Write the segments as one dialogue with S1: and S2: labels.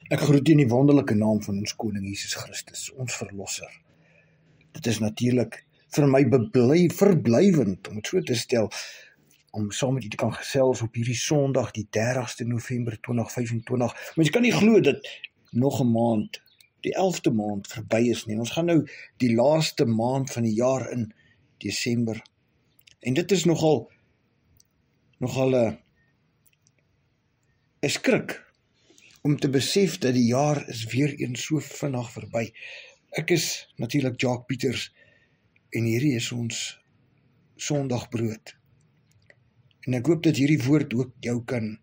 S1: Ek groet in die wonderlike naam van ons Koning Jesus Christus, ons Verlosser. Dit is natuurlik vir my verblywend, om het so te stel, om saam met u te kan gesels op hierdie Sondag, die 30ste November 2025. Mens kan nie glo dat nog 'n maand, die 11de maand verby is nie. Ons gaan nou die laaste maand van die jaar in, Desember. En dit is nogal 'n skrik om te besef dat die jaar is weer eens so vinnig verby. Ek is natuurlik Jacques Pieters en hierdie is ons Sondagbrood. En ek hoop dat hierdie woord ook jou kan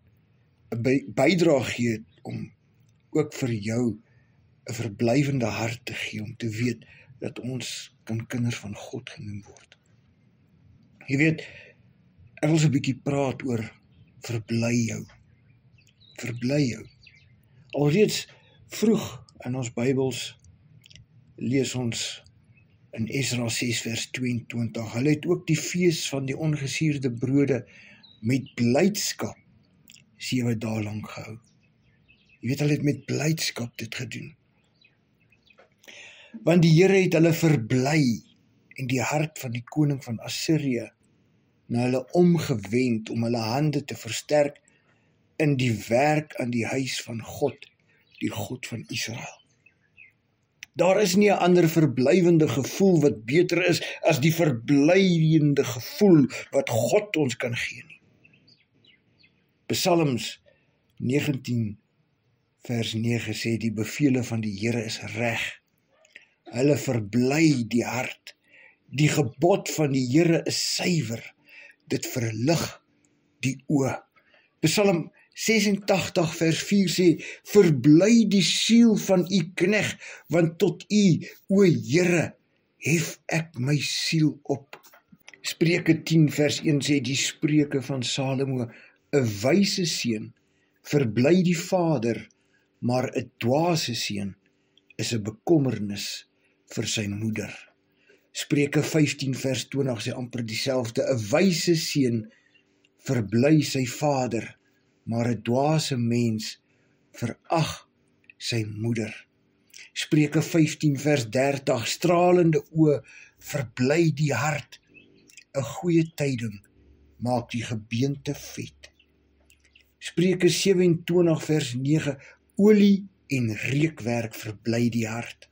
S1: 'n bydrae gee om ook vir jou 'n verblywende hart te gee, om te weet dat ons kan kinders van God genoem word. Jy weet, ek wil so 'n bietjie praat oor verbly jou. Verbly jou. Alreeds vroeg in ons Bybels lees ons in Esra 6 vers 22. Hulle het ook die fees van die ongesuurde brode met blydskap 7 dae lank gehou. Jy weet, hulle het met blydskap dit gedoen. Want die Here het hulle verbly en die hart van die koning van Assirië na hulle omgewend om hulle hande te versterk in die werk aan die huis van God, die God van Israel. Daar is nie 'n ander verblywende gevoel wat beter is as die verblydende gevoel wat God ons kan gee nie. Psalms 19 vers 9 sê die bevele van die Here is reg. Hulle verbly die hart. Die gebod van die Here is suiwer. Dit verlig die oë. Psalm 86 vers 4 sê, verbly die siel van u knegt, want tot u, o Here, hef ek my siel op. Spreuke 10 vers 1 sê die spreuke van Salomo, 'n wyse seun verbly die vader, maar 'n dwaase seun is 'n bekommernis vir sy moeder. Spreuke 15 vers 20 sê amper dieselfde, 'n wyse seun verbly sy vader, maar 'n dwaase mens verag sy moeder. Spreuke 15 vers 30, stralende oë verbly die hart, 'n goeie tyding maak die gebeente vet. Spreuke 27 vers 9, olie en reukwerk verbly die hart.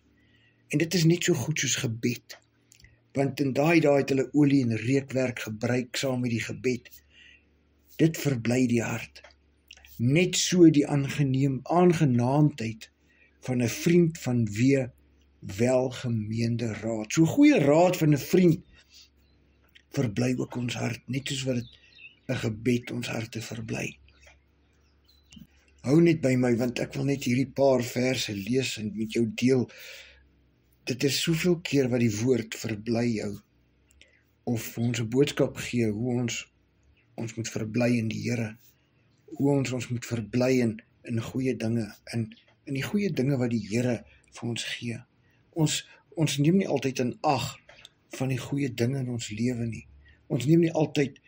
S1: En dit is net so goed soos gebed, want in daai dae het hulle olie en reukwerk gebruik saam met die gebed. Dit verbly die hart. Net so die aangenaamheid van 'n vriend van wie welgemeende raad. So goeie raad van 'n vriend verbly ook ons hart, net soos wat dit 'n gebed ons harte verbly. Hou net by my, want ek wil net hierdie paar verse lees en met jou deel. Dit is soveel keer wat die woord verbly jou, of ons 'n boodskap gee, hoe ons moet verbly in die Here, hoe ons moet verbly in goeie dinge, in die goeie dinge wat die Here vir ons gee. Ons neem nie altyd in ag van die goeie dinge in ons lewe nie. Ons neem nie altyd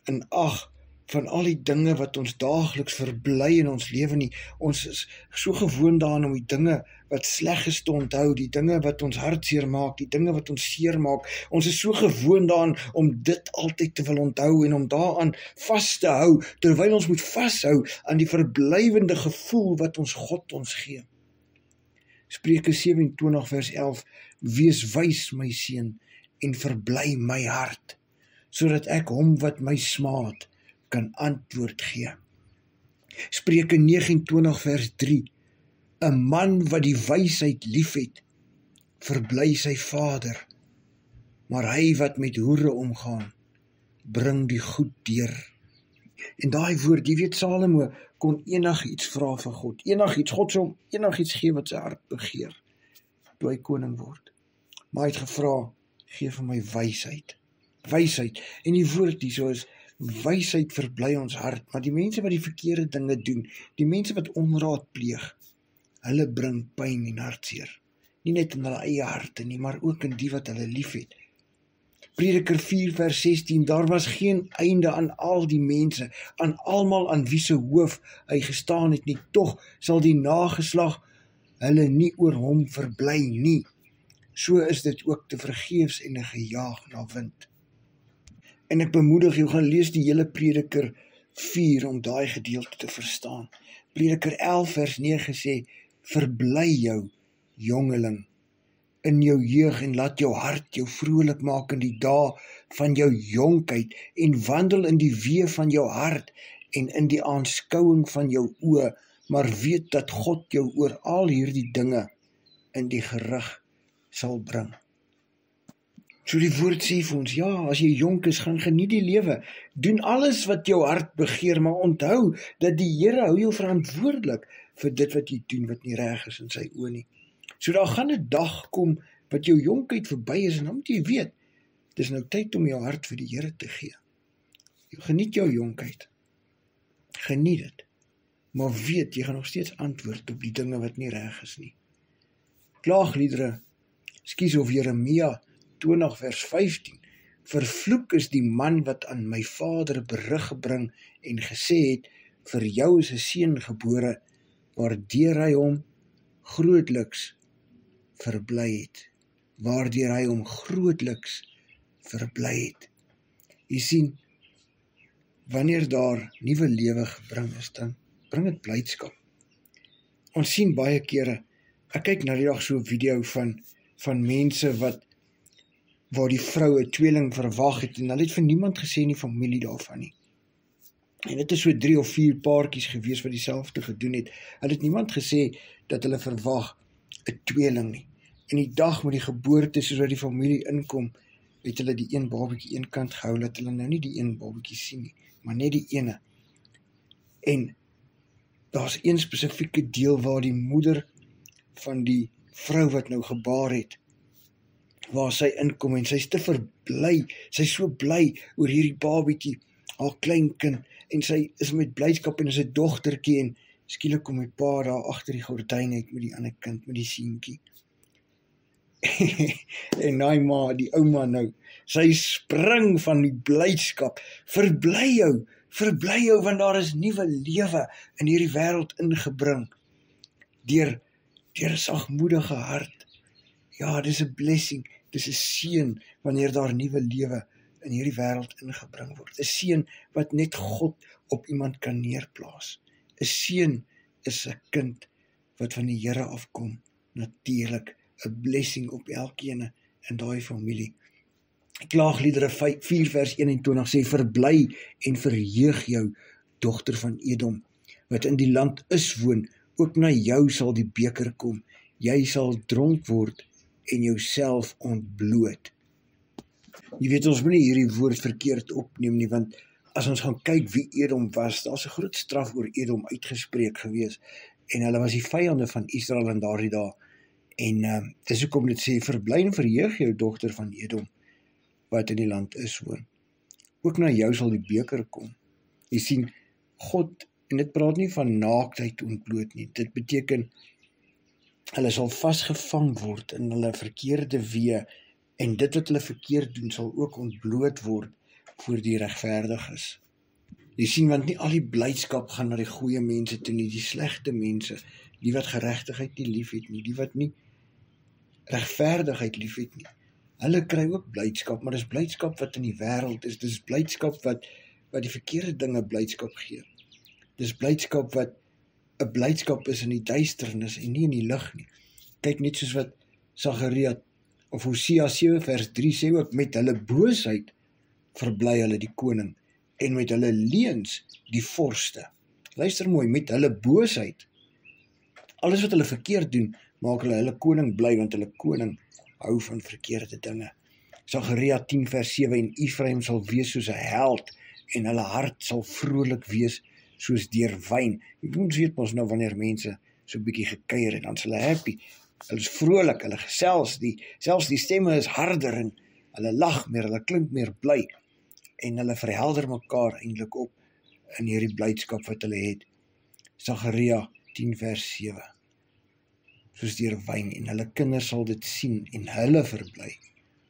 S1: in ag van al die dinge wat ons daagliks verbly in ons lewe nie. Ons is so gewoond daaraan om die dinge wat sleg is te onthou, die dinge wat ons hartseer maak, die dinge wat ons seer maak. Ons is so gewoond daaraan om dit altyd te wil onthou en om daaraan vas te hou, terwyl ons moet vashou aan die verblywende gevoel wat ons God ons gee. Spreuke 27 vers 11, wees wys my seun en verbly my hart, sodat ek hom wat my smaad kan antwoord gee. Spreuke 29 vers 3, 'n man wat die wysheid liefhet, verbly sy vader, maar hy wat met hoere omgaan, bring die goed deur. En daai woord, jy weet, Salomo kon enigiets vra vir God, enigiets, God sou hom enigiets gee wat sy hart begeer, toe hy koning word. Maar hy het gevra, gee vir my wysheid. Wysheid, en die woord hierso is, wysheid verbly ons hart, maar die mense wat die verkeerde dinge doen, die mense wat onraad pleeg, hulle bring pyn en hartseer. Nie net in hulle eie harte nie, maar ook in die wat hulle liefhet. Prediker 4 vers 16, daar was geen einde aan al die mense, aan almal aan wie se hoof hy gestaan het nie, tog sal die nageslag hulle nie oor hom verbly nie. So is dit ook te vergeefs en 'n gejaag na wind. En ek bemoedig jou, gaan lees die hele Prediker 4 om daai gedeelte te verstaan. Prediker 11 vers 9 sê, verbly jou, jongeling, in jou jeug en laat jou hart jou vrolik maak in die dae van jou jonkheid en wandel in die weë van jou hart en in die aanskouing van jou oë, maar weet dat God jou oor al hierdie dinge in die gerig sal bring. So die woord sê vir ons, ja, as jy jonk is, gaan geniet die lewe, doen alles wat jou hart begeer, maar onthou dat die Here hou jou verantwoordelik vir dit wat jy doen wat nie reg is in sy oë nie. So daar gaan 'n dag kom wat jou jonkheid verby is en dan moet jy weet, dis nou tyd om jou hart vir die Here te gee. Geniet jou jonkheid. Geniet dit. Maar weet, jy gaan nog steeds antwoord op die dinge wat nie reg is nie. Klaagliedere, of Jeremia 20 vers 15, vervloek is die man wat aan my vader berig gebring en gesê het, vir jou is 'n seun gebore, waardeur hy hom grootliks verbly het. Waardeur hy hom grootliks verbly het. Jy sien, wanneer daar nuwe lewe gebring is, dan bring dit blydskap. Ons sien baie kere, ek kyk nou die dag so 'n video van mense waar die vrou 'n tweeling verwag het en hulle het vir niemand gesê in die familie daarvan nie. En dit is so 3 of 4 paartjies gewees wat dieselfde gedoen het. Hulle het niemand gesê dat hulle verwag 'n tweeling nie. En die dag met die geboorte, soos wat die familie inkom, het hulle die een babatjie een kant gehou, dat hulle nou nie die een babatjie sien nie, maar net die ene. En daar's een spesifieke deel waar die moeder van die vrou wat nou gebaar het, waar sy inkom en sy's te verbly, sy's so bly oor hierdie babatjie, haar kleinkind, en sy is met blydskap en is 'n dogtertjie en skielik kom die pa daar agter die gordyn uit met die ander kind, met die seentjie. En daai ma, die ouma nou, sy spring van die blydskap, verbly jou, want daar is nuwe lewe in hierdie wêreld ingebring, deur 'n sagmoedige hart. Ja, dis 'n blessing, dis 'n seën, wanneer daar nuwe lewe in hierdie wêreld ingebring word. 'n Seën wat net God op iemand kan neerplaas. 'n Seën is 'n kind wat van die Here afkom, natuurlik, 'n blessing op elkeen in daai familie. Klaagliedere 4 vers 21 sê, verbly en verheug jou, dogter van Edom, wat in die land is woon, ook na jou sal die beker kom, jy sal dronk word en jouself ontbloot. Jy weet, ons moet nie hierdie woord verkeerd opneem nie, want as ons gaan kyk wie Edom was, daar's 'n groot straf oor Edom uitgespreek gewees, en hulle was die vyande van Israel in daardie dae, en dis hoekom dit sê, verbly en verheug jou, dogter van Edom, wat in die land is woon. Ook na jou sal die beker kom. Jy sien, God, en dit praat nie van naaktheid ontbloot nie, dit beteken, hulle sal vasgevang word in hulle verkeerde weë, en dit wat hulle verkeerd doen, sal ook ontbloot word voor die regverdiges. Jy sien, want nie al die blydskap gaan na die goeie mense toe nie, die slegte mense, die wat geregtigheid nie lief het nie, die wat nie regverdigheid lief het nie. Hulle kry ook blydskap, maar dis blydskap wat in die wêreld is, dis blydskap wat die verkeerde dinge blydskap gee. Dis blydskap wat 'n blydskap is in die duisternis en nie in die lig nie. Kyk net soos wat Sagaria of Hosea 7 vers 3 sê ook, met hulle boosheid verbly hulle die koning en met hulle leuns die vorste. Luister mooi, met hulle boosheid. Alles wat hulle verkeerd doen, maak hulle koning bly, want hulle koning hou van verkeerde dinge. Sagaria 10 vers 7, en Ephraim sal wees soos 'n held, en hulle hart sal vrolik wees soos deur wyn. Ons weet mos nou wanneer mense so 'n bietjie gekuier en dan is hulle happy. Hulle is vrolik, hulle gesels, selfs die stemme is harder en hulle lag meer, hulle klink meer bly en hulle verhelder mekaar eintlik op in hierdie blydskap wat hulle het. Sagaria 10 vers 7. Soos deur wyn, en hulle kinders sal dit sien en hulle verbly.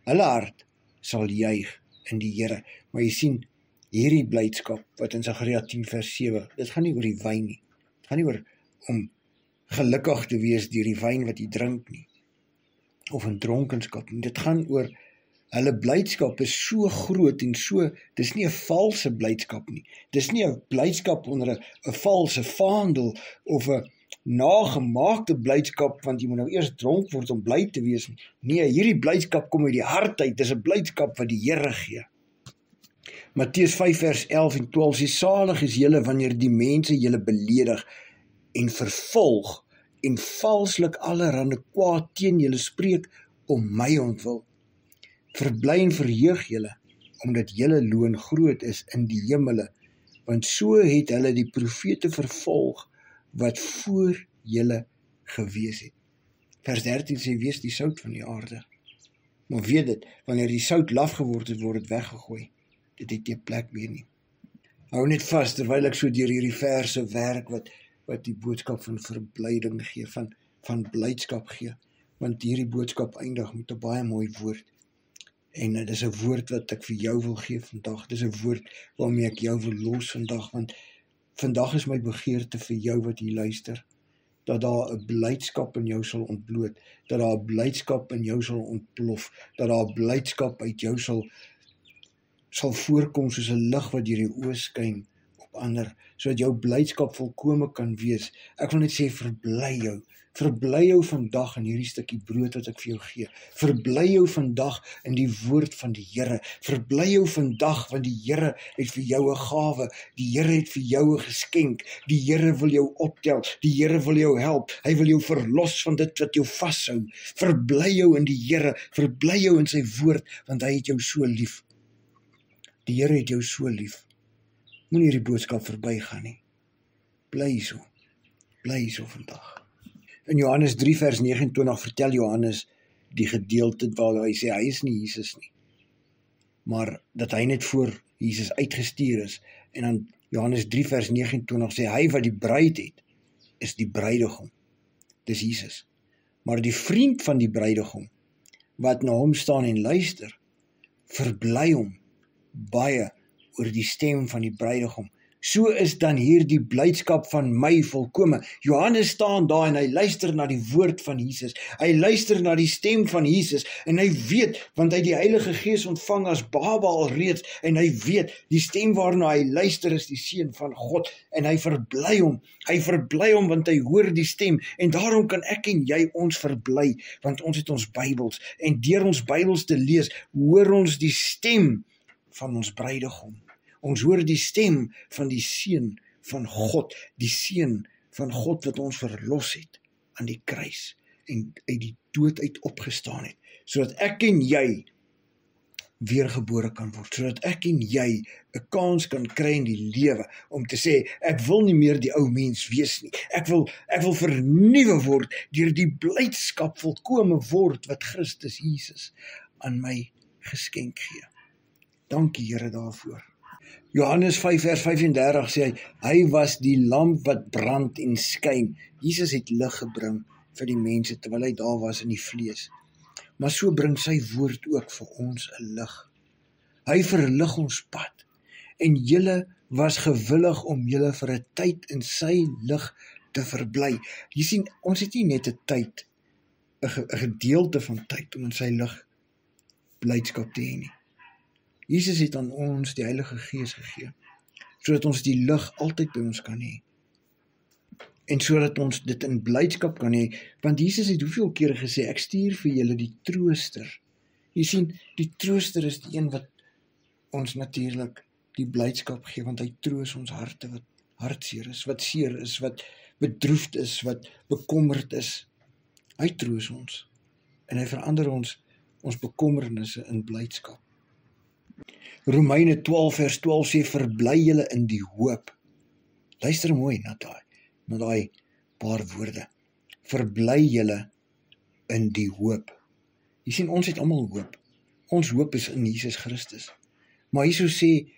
S1: Hulle hart sal juig in die Here. Maar jy sien, hierdie blydskap wat in Sagaria 10 vers 7, dit gaan nie oor die wyn nie. Dit gaan nie oor om gelukkig te wees deur die wyn wat jy drink nie, of in dronkenskap nie. Dit gaan oor hulle blydskap is so groot en so, dis nie 'n valse blydskap nie. Dis nie 'n blydskap onder 'n valse vaandel of 'n nagemaakte blydskap, want jy moet nou eers dronk word om bly te wees nie. Nee, hierdie blydskap kom uit die hart uit. Dis 'n blydskap wat die Here gee. Matteus 5 vers 11 en 12 sê, salig is julle wanneer die mense julle beledig en vervolg en valslik allerhande kwaad teen julle spreek om my ontwil. Verbly en verheug julle, omdat julle loon groot is in die hemele, want so het hulle die profete vervolg wat voor julle gewees het. Vers 13 sê, wees die sout van die aarde. Maar weet dit, wanneer die sout laf geword het, word dit weggegooi. Dit het nie plek meer nie. Hou net vas, terwyl ek so deur hierdie verse werk, wat die boodskap van verblyding gee, van blydskap gee, want hierdie boodskap eindig met 'n baie mooi woord. En dit is 'n woord wat ek vir jou wil gee vandag. Dit is 'n woord waarmee ek jou wil los vandag, want vandag is my begeerte vir jou wat hier luister, dat daar 'n blydskap in jou sal ontbloot, dat daar 'n blydskap in jou sal ontplof, dat daar 'n blydskap uit jou sal voorkom soos 'n lig wat deur die oë skyn op ander, sodat jou blydskap volkome kan wees. Ek wil net sê, verbly jou vandag in hierdie stukkie brood wat ek vir jou gee. Verbly jou vandag in die woord van die Here. Verbly jou vandag, want die Here het vir jou 'n gawe. Die Here het vir jou 'n geskenk. Die Here wil jou optel. Die Here wil jou help. Hy wil jou verlos van dit wat jou vashou. Verbly jou in die Here. Verbly jou in sy woord, want hy het jou so lief. Die Here het jou so lief. Moenie hierdie boodskap verbygaan nie. Bly so vandag. In Johannes 3 vers 29 vertel Johannes die gedeelte waar hy sê, hy is nie Jesus nie, maar dat hy net voor Jesus uitgestuur is. En dan Johannes 3 vers 29 sê, hy wat die bruid het, is die bruidegom. Dis Jesus. Maar die vriend van die bruidegom, wat na hom staan en luister, verbly hom baie oor die stem van die bruidegom. So is dan hier die blydskap van my volkome. Johannes staan daar en hy luister na die woord van Jesus. Hy luister na die stem van Jesus en hy weet, want hy die Heilige Gees ontvang as baba alreeds, en hy weet, die stem waarna hy luister is die Seun van God, en hy verbly hom want hy hoor die stem, en daarom kan ek en jy ons verbly, want ons het ons Bybels, en deur ons Bybels te lees, hoor ons die stem van ons bruidegom. Ons hoor die stem van die Seun van God, die Seun van God wat ons verlos het aan die kruis en uit die dood uit opgestaan het, sodat ek en jy weergebore kan word, sodat ek en jy 'n kans kan kry in die lewe om te sê, ek wil nie meer die ou mens wees nie. Ek wil vernuwe word deur die blydskap volkome word wat Christus Jesus aan my geskenk gee. Dankie Here daarvoor. Johannes 5 vers 35 sê hy was die lamp wat brand en skyn. Jesus het lig gebring vir die mense terwyl hy daar was in die vlees. Maar so bring sy woord ook vir ons 'n lig. Hy verlig ons pad. En julle was gewillig om julle vir 'n tyd in sy lig te verbly. Jy sien, ons het nie net 'n tyd, 'n gedeelte van tyd om in sy lig blydskap te hê nie. Jesus het aan ons die Heilige Gees gegee, sodat ons die lig altyd by ons kan hê. En sodat ons dit in blydskap kan hê, want Jesus het hoeveel kere gesê, ek stuur vir julle die trooster. Jy sien, die trooster is die een wat ons natuurlik die blydskap gee, want hy troos ons harte wat hartseer is, wat seer is, wat bedroefd is, wat bekommerd is. Hy troos ons, en hy verander ons bekommernisse in blydskap. Romeine 12 vers 12 sê, verbly julle in die hoop. Luister mooi na daai paar woorde. Verbly julle in die hoop. Jy sien, ons het almal hoop. Ons hoop is in Jesus Christus. Maar hierso sê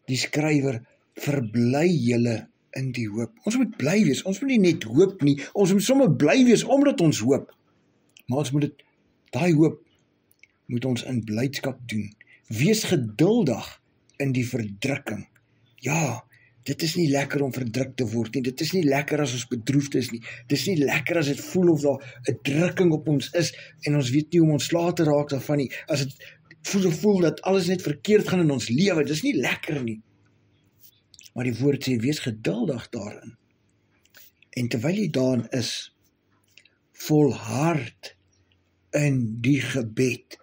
S1: die skrywer, verbly julle in die hoop. Ons moet bly wees, ons moet nie net hoop nie, ons moet sommer bly wees omdat ons hoop. Maar ons moet daai hoop moet ons in blydskap doen. Wees geduldig in die verdrukking. Ja, dit is nie lekker om verdruk te word nie, dit is nie lekker as ons bedroefd is nie, dit is nie lekker as dit voel of daar 'n drukking op ons is, en ons weet nie hoe om ontslae te raak daarvan nie, as dit voel dat alles net verkeerd gaan in ons lewe, dit is nie lekker nie. Maar die woord sê, wees geduldig daarin. En terwyl jy daarin is, volhard in die gebed.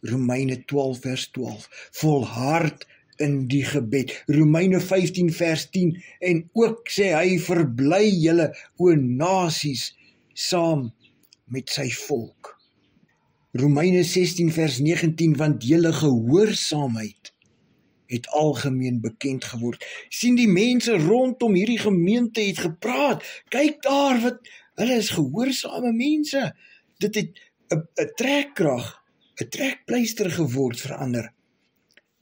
S1: Romeine 12 vers 12. Volhard in die gebed. Romeine 15 vers 10. En ook sê hy, verbly julle, o nasies, saam met sy volk. Romeine 16 vers 19, want julle gehoorsaamheid het algemeen bekend geword. Sien, die mense rondom hierdie gemeente het gepraat. Kyk daar, hulle is gehoorsame mense. Dit het 'n trekkrag, 'n trekpleister geword vir ander.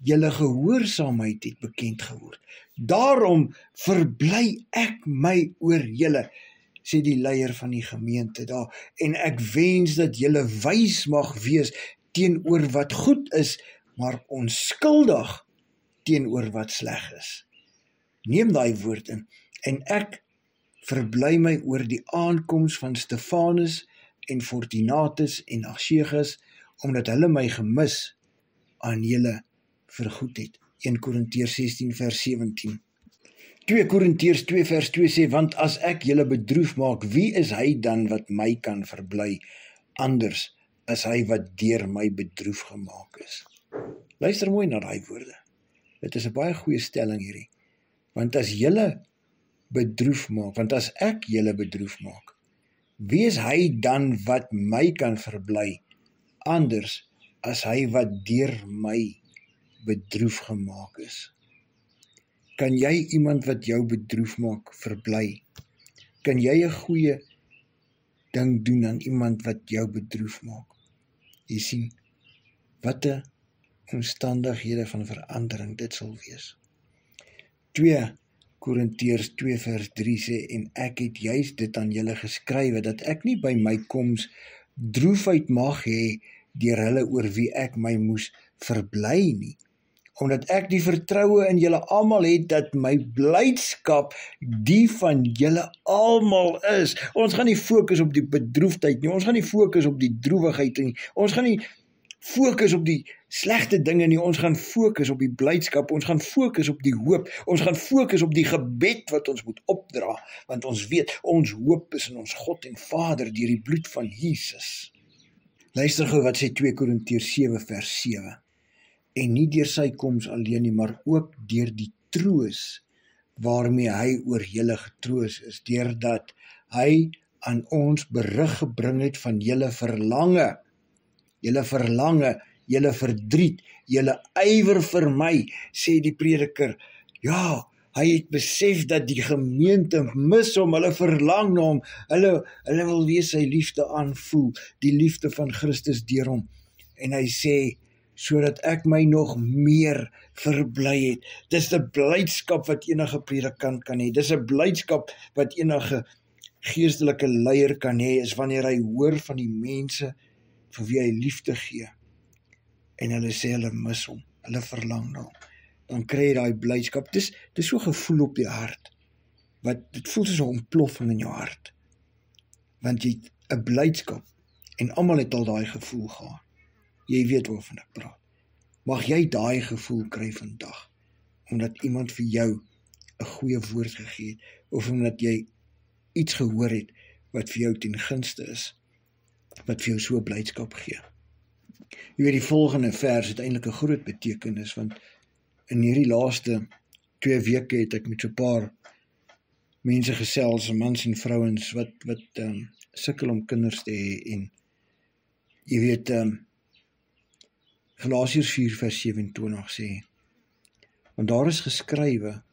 S1: Julle gehoorsaamheid het bekend geword. Daarom verbly ek my oor julle, sê die leier van die gemeente daar, en ek wens dat julle wys mag wees teenoor wat goed is, maar onskuldig teenoor wat sleg is. Neem daai woord in, en ek verbly my oor die aankoms van Stefanus en Fortunatus en Archigas, omdat hulle my gemis aan julle vergoed het. 1 Korintiërs 16 vers 17. 2 Korintiërs 2 vers 2 sê, want as ek julle bedroef maak, wie is hy dan wat my kan verbly, anders as hy wat deur my bedroef gemaak is. Luister mooi na daai woorde. Dit is 'n baie goeie stelling hierdie. Want as julle bedroef maak, want as ek julle bedroef maak, wie is hy dan wat my kan verbly, anders as hy wat deur my bedroef gemaak is. Kan jy iemand wat jou bedroef maak verbly? Kan jy 'n goeie ding doen aan iemand wat jou bedroef maak? Jy sien, wat 'n omstandighede van verandering dit sal wees. 2 Korintiërs 2 vers 3 sê, en ek het juist dit aan julle geskrywe, dat ek nie by my koms droefheid mag hê deur hulle oor wie ek my moes verbly nie, omdat ek die vertroue in julle almal het, dat my blydskap die van julle almal is. Ons gaan nie fokus op die bedroefdheid nie, ons gaan nie fokus op die droewigheid nie, ons gaan nie fokus op die slegte dinge nie, ons gaan fokus op die blydskap, ons gaan fokus op die hoop, ons gaan fokus op die gebed wat ons moet opdra, want ons weet, ons hoop is in ons God en Vader deur die bloed van Jesus. Luister gou wat sê 2 Korintiërs 7 vers 7. En nie deur sy koms alleen nie, maar ook deur die troos waarmee hy oor julle getroos is, deurdat hy aan ons berig gebring het van julle verlange, julle verdriet, julle ywer vir my, sê die prediker. Ja, hy het besef dat die gemeente mis hom, hulle verlang na hom, hulle wil weer sy liefde aanvoel, die liefde van Christus deur hom. En hy sê, sodat ek my nog meer verbly het. Dis 'n blydskap wat enige predikant kan hê. Dis 'n blydskap wat enige geestelike leier kan hê, is wanneer hy hoor van die mense vir wie hy liefde gee. En hulle sê hulle mis hom, hulle verlang na hom. Dan kry jy daai blydskap. Dis so gevoel op die hart. Dit voel soos 'n ontploffing in jou hart. Want jy het 'n blydskap en almal het al daai gevoel gehad. Jy weet waarvan ek praat. Mag jy daai gevoel kry vandag, omdat iemand vir jou 'n goeie woord gegee het, of omdat jy iets gehoor het wat vir jou ten gunste is, wat vir jou so blydskap gee. Jy weet, die volgende vers het eintlik 'n groot betekenis, want in hierdie laaste 2 weke het ek met so 'n paar mense gesels, mans en vrouens, wat sukkel om kinders te hê, en jy weet, Galasiërs 4 vers 27 sê, want daar is geskrywe,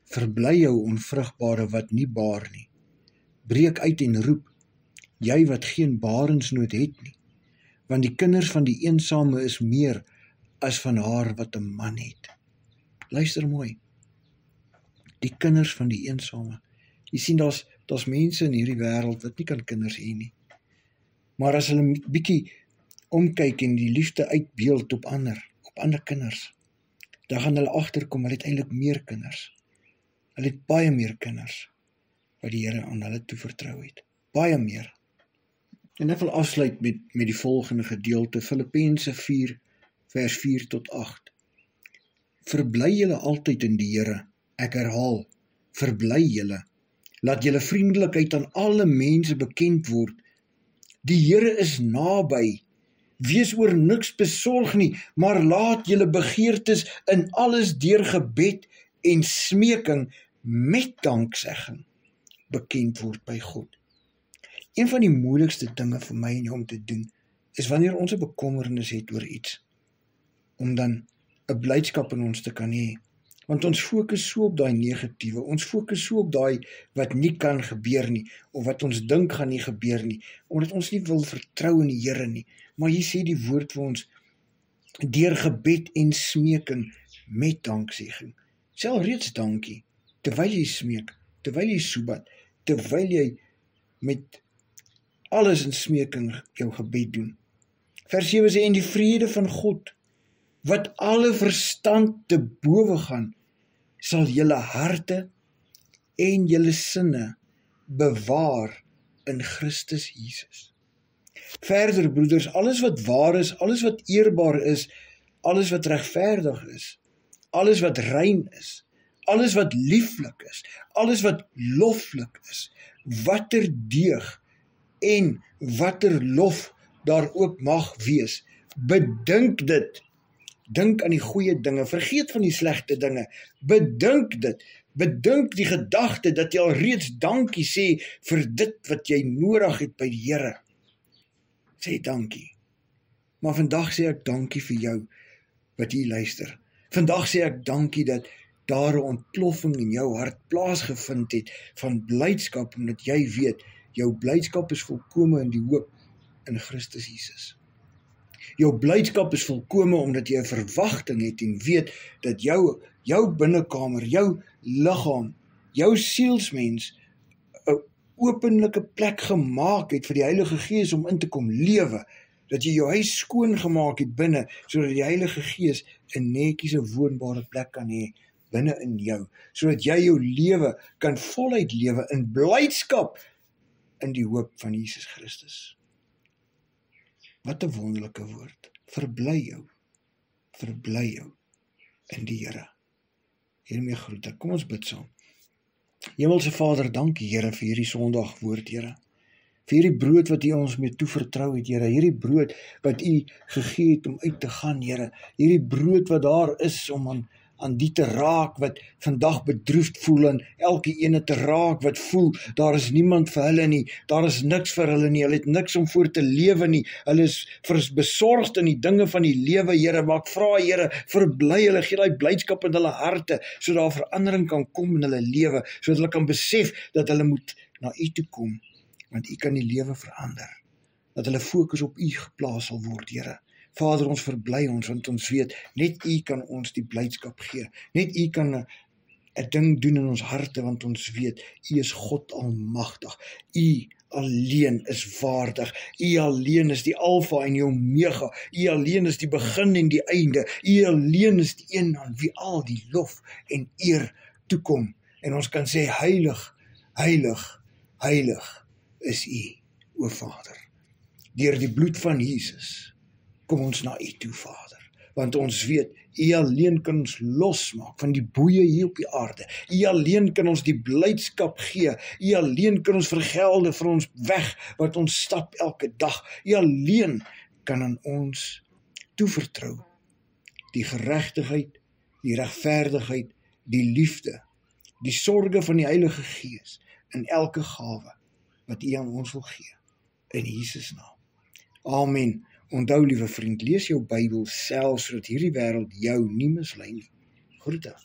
S1: verbly jou onvrugbare wat nie baar nie, breek uit en roep, jy wat geen barensnood het nie, want die kinders van die eensame is meer as van haar wat 'n man het. Luister mooi, die kinders van die eensame. Jy sien, daar's mense in hierdie wêreld wat nie kan kinders hê nie, maar as hulle bietjie omkyk en die liefde uitbeeld op ander kinders, dan gaan hulle agterkom, hulle het eintlik meer kinders. Hulle het baie meer kinders wat die Here aan hulle toevertrou het. Baie meer. En ek wil afsluit met die volgende gedeelte, Filippense 4, vers 4 tot 8. Verbly julle altyd in die Here. Ek herhaal, verbly julle. Laat julle vriendelikheid aan alle mense bekend word. Die Here is naby. Wees oor niks besorg nie, maar laat julle begeertes in alles deur gebed en smeking met danksegging bekend word by God. Een van die moeilikste dinge vir my en jou om te doen, is wanneer ons 'n bekommernis het oor iets, om dan 'n blydskap in ons te kan hê. Want ons fokus so op daai negatiewe, ons fokus so op daai wat nie kan gebeur nie, of wat ons dink gaan nie gebeur nie, omdat ons nie wil vertrou in die Here nie. Maar hier sê die woord vir ons, deur gebed en smeking met danksegging. Sê alreeds dankie, terwyl jy smeek, terwyl jy soebat, terwyl jy met alles in smeking jou gebed doen. Vers 7 sê, en die vrede van God, wat alle verstand te bowe gaan, sal julle harte en julle sinne bewaar in Christus Jesus. Verder, broeders, alles wat waar is, alles wat eerbaar is, alles wat regverdig is, alles wat rein is, alles wat lieflik is, alles wat loflik is, watter deeg en watter lof daar ook mag wees, bedink dit. Dink aan die goeie dinge, vergeet van die slegte dinge, bedink dit, bedink die gedagte dat jy alreeds dankie sê vir dit wat jy nodig het by die Here. Sê dankie. Maar vandag sê ek dankie vir jou wat hier luister. Vandag sê ek dankie dat daar 'n ontploffing in jou hart plaasgevind het van blydskap, omdat jy weet, jou blydskap is volkome in die hoop in Christus Jesus. Jou blydskap is volkome omdat jy 'n verwagting het en weet dat jou binnekamer, jou liggaam, jou sielsmens 'n openlike plek gemaak het vir die Heilige Gees om in te kom lewe, dat jy jou huis skoon gemaak het binne, sodat die Heilige Gees 'n netjiese woonbare plek kan hê binne in jou, sodat jy jou lewe kan voluit lewe in blydskap in die hoop van Jesus Christus. Wat 'n wonderlike woord. Verbly jou in die Here. Hiermee groet ek. Kom ons bid saam. Hemelse Vader, dankie Here vir hierdie Sondag woord, Here. Vir hierdie brood wat U ons mee toevertrou het, Here. Hierdie brood wat U gegee het om uit te gaan, Here. Hierdie brood wat daar is om aan die te raak wat vandag bedroefd voel, en elke ene te raak wat voel, daar is niemand vir hulle nie, daar is niks vir hulle nie, hulle het niks om voor te lewe nie, hulle is besorgd in die dinge van die lewe, Here, maar ek vra, Here, verbly hulle, gee daai blydskap in hulle harte, sodat daar verandering kan kom in hulle lewe, sodat hulle kan besef dat hulle moet na U toe kom, want U kan die lewe verander, dat hulle fokus op U geplaas sal word, Here. Vader, ons verbly ons, want ons weet, net U kan ons die blydskap gee. Net U kan 'n ding doen in ons harte, want ons weet, U is God almagtig. U alleen is waardig. U alleen is die Alfa en die Omega. U alleen is die begin en die einde. U alleen is die een aan wie al die lof en eer toekom. En ons kan sê, heilig, heilig, heilig is U, o Vader. Deur die bloed van Jesus kom ons na U toe, Vader, want ons weet, U alleen kan ons losmaak van die boeie hier op die aarde. U alleen kan ons die blydskap gee. U alleen kan ons vergelde vir ons weg wat ons stap elke dag. U alleen kan aan ons toevertrou die geregtigheid, die regverdigheid, die liefde, die sorge van die Heilige Gees in elke gawe wat U aan ons wil gee. In Jesus naam. Amen. Onthou, liewe vriend, lees jou Bybel self, sodat hierdie wêreld jou nie mislei nie. Groete.